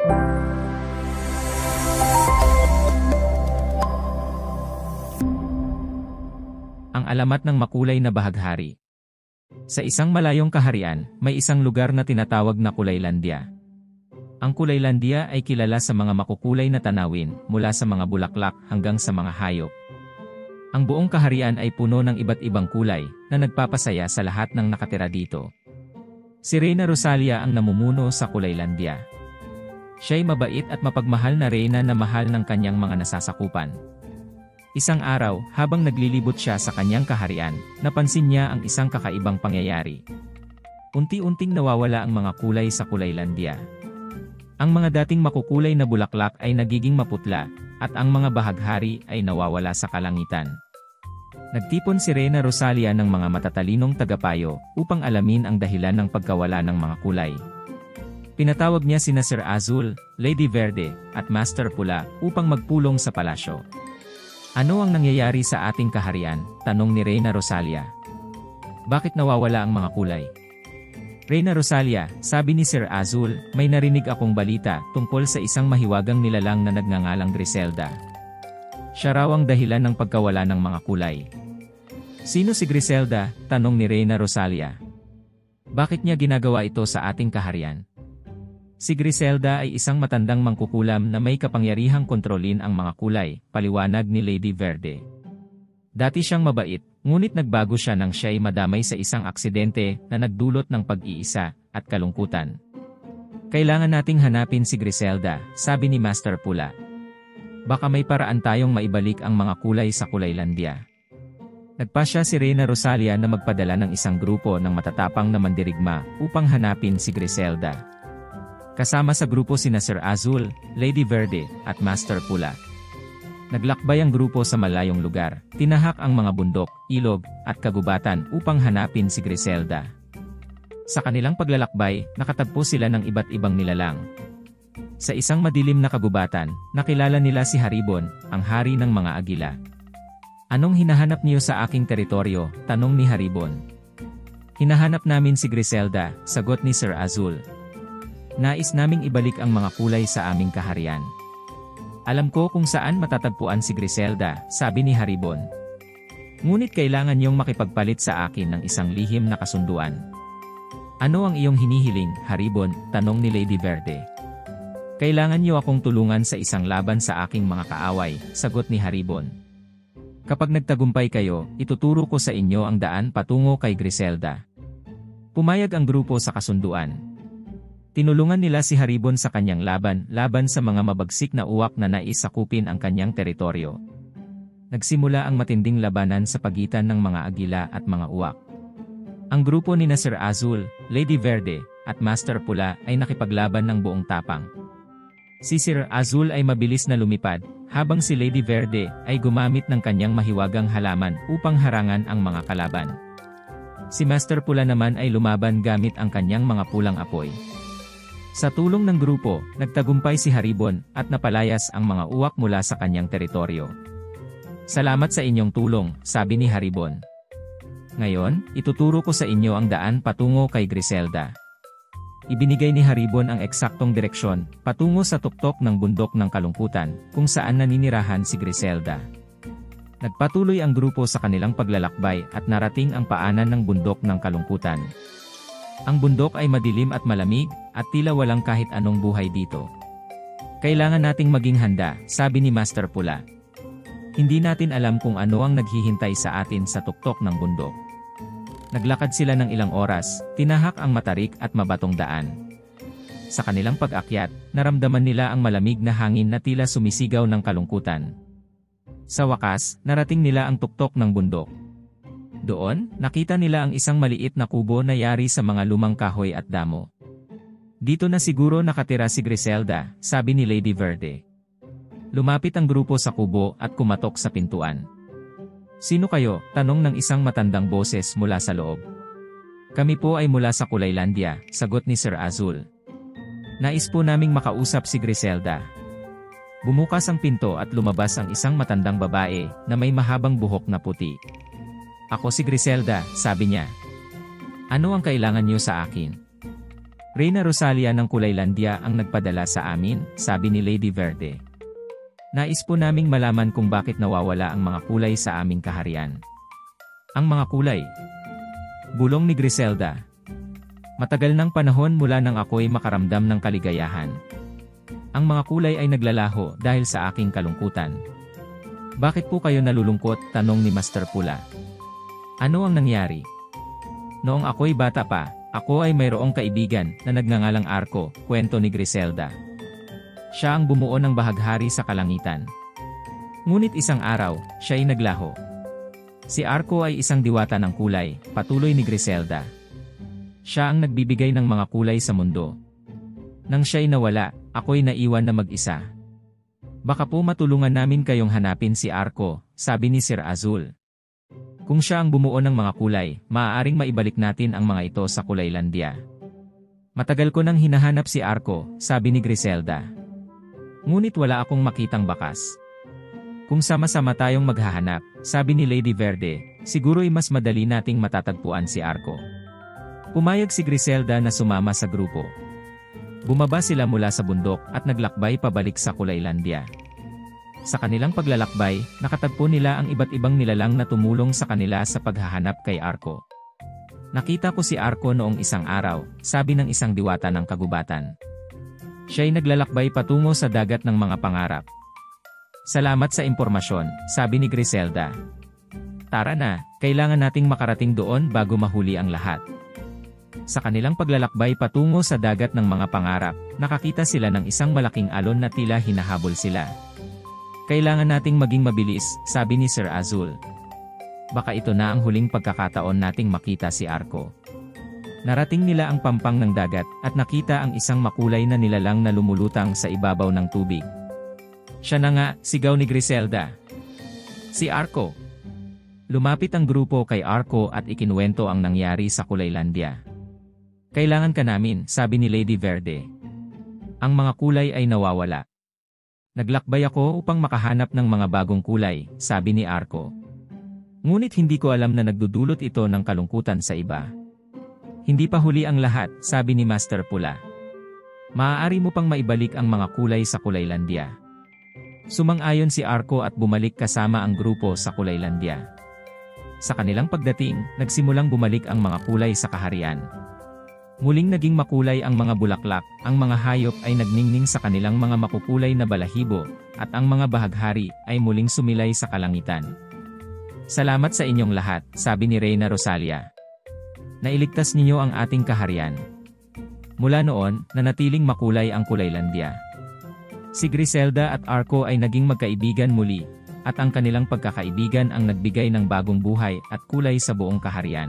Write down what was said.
Ang alamat ng makulay na bahaghari. Sa isang malayong kaharian, may isang lugar na tinatawag na Kulaylandia. Ang Kulaylandia ay kilala sa mga makukulay na tanawin, mula sa mga bulaklak hanggang sa mga hayop. Ang buong kaharian ay puno ng iba't ibang kulay, na nagpapasaya sa lahat ng nakatira dito. Si Reyna Rosalia ang namumuno sa Kulaylandia. Siya'y mabait at mapagmahal na reyna na mahal ng kanyang mga nasasakupan. Isang araw, habang naglilibot siya sa kanyang kaharian, napansin niya ang isang kakaibang pangyayari. Unti-unting nawawala ang mga kulay sa Kulaylandia. Ang mga dating makukulay na bulaklak ay nagiging maputla, at ang mga bahaghari ay nawawala sa kalangitan. Nagtipon si Reyna Rosalia ng mga matatalinong tagapayo upang alamin ang dahilan ng pagkawala ng mga kulay. Pinatawag niya sina Sir Azul, Lady Verde, at Master Pula upang magpulong sa palasyo. Ano ang nangyayari sa ating kaharian? Tanong ni Reyna Rosalia. Bakit nawawala ang mga kulay? Reyna Rosalia, sabi ni Sir Azul, may narinig akong balita tungkol sa isang mahiwagang nilalang na nagngangalang Griselda. Siya raw ang dahilan ng pagkawala ng mga kulay. Sino si Griselda? Tanong ni Reyna Rosalia. Bakit niya ginagawa ito sa ating kaharian? Si Griselda ay isang matandang mangkukulam na may kapangyarihang kontrolin ang mga kulay, paliwanag ni Lady Verde. Dati siyang mabait, ngunit nagbago siya nang siya'y madamay sa isang aksidente na nagdulot ng pag-iisa at kalungkutan. Kailangan nating hanapin si Griselda, sabi ni Master Pula. Baka may paraan tayong maibalik ang mga kulay sa Kulaylandia. Nagpasya si Reyna Rosalia na magpadala ng isang grupo ng matatapang na mandirigma upang hanapin si Griselda. Kasama sa grupo sina Sir Azul, Lady Verde, at Master Pula. Naglakbay ang grupo sa malayong lugar, tinahak ang mga bundok, ilog, at kagubatan upang hanapin si Griselda. Sa kanilang paglalakbay, nakatagpo sila ng iba't ibang nilalang. Sa isang madilim na kagubatan, nakilala nila si Haribon, ang hari ng mga agila. Anong hinahanap niyo sa aking teritoryo? Tanong ni Haribon. Hinahanap namin si Griselda, sagot ni Sir Azul. Nais naming ibalik ang mga kulay sa aming kaharian. Alam ko kung saan matatagpuan si Griselda, sabi ni Haribon. Ngunit kailangan niyong makipagpalit sa akin ng isang lihim na kasunduan. Ano ang iyong hinihiling, Haribon? Tanong ni Lady Verde. Kailangan niyo akong tulungan sa isang laban sa aking mga kaaway, sagot ni Haribon. Kapag nagtagumpay kayo, ituturo ko sa inyo ang daan patungo kay Griselda. Pumayag ang grupo sa kasunduan. Tinulungan nila si Haribon sa kanyang laban sa mga mabagsik na uwak na nais sakupin ang kanyang teritoryo. Nagsimula ang matinding labanan sa pagitan ng mga agila at mga uwak. Ang grupo ni Sir Azul, Lady Verde, at Master Pula ay nakipaglaban ng buong tapang. Si Sir Azul ay mabilis na lumipad, habang si Lady Verde ay gumamit ng kanyang mahiwagang halaman upang harangan ang mga kalaban. Si Master Pula naman ay lumaban gamit ang kanyang mga pulang apoy. Sa tulong ng grupo, nagtagumpay si Haribon at napalayas ang mga uwak mula sa kanyang teritoryo. Salamat sa inyong tulong, sabi ni Haribon. Ngayon, ituturo ko sa inyo ang daan patungo kay Griselda. Ibinigay ni Haribon ang eksaktong direksyon, patungo sa tuktok ng bundok ng kalungkutan, kung saan naninirahan si Griselda. Nagpatuloy ang grupo sa kanilang paglalakbay at narating ang paanan ng bundok ng kalungkutan. Ang bundok ay madilim at malamig, at tila walang kahit anong buhay dito. Kailangan nating maging handa, sabi ni Master Pula. Hindi natin alam kung ano ang naghihintay sa atin sa tuktok ng bundok. Naglakad sila ng ilang oras, tinahak ang matarik at mabatong daan. Sa kanilang pag-akyat, naramdaman nila ang malamig na hangin na tila sumisigaw ng kalungkutan. Sa wakas, narating nila ang tuktok ng bundok. Doon, nakita nila ang isang maliit na kubo na yari sa mga lumang kahoy at damo. Dito na siguro nakatira si Griselda, sabi ni Lady Verde. Lumapit ang grupo sa kubo at kumatok sa pintuan. Sino kayo? Tanong ng isang matandang boses mula sa loob. Kami po ay mula sa Kulaylandia, sagot ni Sir Azul. Nais po naming makausap si Griselda. Bumukas ang pinto at lumabas ang isang matandang babae na may mahabang buhok na puti. Ako si Griselda, sabi niya. Ano ang kailangan niyo sa akin? Reyna Rosalia ng Kulaylandia ang nagpadala sa amin, sabi ni Lady Verde. Nais po naming malaman kung bakit nawawala ang mga kulay sa aming kaharian. Ang mga kulay. Bulong ni Griselda. Matagal ng panahon mula nang ako'y makaramdam ng kaligayahan. Ang mga kulay ay naglalaho dahil sa aking kalungkutan. Bakit po kayo nalulungkot? Tanong ni Master Pula. Ano ang nangyari? Noong ako'y bata pa, ako ay mayroong kaibigan na nagngangalang Arco, kwento ni Griselda. Siya ang bumuo ng bahaghari sa kalangitan. Ngunit isang araw, siya ay naglaho. Si Arco ay isang diwata ng kulay, patuloy ni Griselda. Siya ang nagbibigay ng mga kulay sa mundo. Nang siya'y nawala, ako'y naiwan na mag-isa. Baka po matulungan namin kayong hanapin si Arco, sabi ni Sir Azul. Kung siya ang bumuo ng mga kulay, maaaring maibalik natin ang mga ito sa Kulaylandia. Matagal ko nang hinahanap si Arco, sabi ni Griselda. Ngunit wala akong makitang bakas. Kung sama-sama tayong maghahanap, sabi ni Lady Verde, siguro'y mas madali nating matatagpuan si Arco. Pumayag si Griselda na sumama sa grupo. Bumaba sila mula sa bundok at naglakbay pabalik sa Kulaylandia. Sa kanilang paglalakbay, nakatagpo nila ang iba't ibang nilalang na tumulong sa kanila sa paghahanap kay Arco. Nakita ko si Arco noong isang araw, sabi ng isang diwata ng kagubatan. Siya'y naglalakbay patungo sa dagat ng mga pangarap. Salamat sa impormasyon, sabi ni Griselda. Tara na, kailangan nating makarating doon bago mahuli ang lahat. Sa kanilang paglalakbay patungo sa dagat ng mga pangarap, nakakita sila ng isang malaking alon na tila hinahabol sila. Kailangan nating maging mabilis, sabi ni Sir Azul. Baka ito na ang huling pagkakataon nating makita si Arco. Narating nila ang pampang ng dagat at nakita ang isang makulay na nilalang na lumulutang sa ibabaw ng tubig. Siya na nga, sigaw ni Griselda. Si Arco. Lumapit ang grupo kay Arco at ikinuwento ang nangyari sa Kulaylandia. Kailangan ka namin, sabi ni Lady Verde. Ang mga kulay ay nawawala. Naglakbay ako upang makahanap ng mga bagong kulay, sabi ni Arco. Ngunit hindi ko alam na nagdudulot ito ng kalungkutan sa iba. Hindi pa huli ang lahat, sabi ni Master Pula. Maaari mo pang maibalik ang mga kulay sa Kulaylandia. Sumang-ayon si Arco at bumalik kasama ang grupo sa Kulaylandia. Sa kanilang pagdating, nagsimulang bumalik ang mga kulay sa kaharian. Muling naging makulay ang mga bulaklak, ang mga hayop ay nagningning sa kanilang mga makukulay na balahibo, at ang mga bahaghari ay muling sumilay sa kalangitan. Salamat sa inyong lahat, sabi ni Reyna Rosalia. Nailigtas ninyo ang ating kaharian. Mula noon, nanatiling makulay ang Kulaylandia. Si Griselda at Arco ay naging magkaibigan muli, at ang kanilang pagkakaibigan ang nagbigay ng bagong buhay at kulay sa buong kaharian.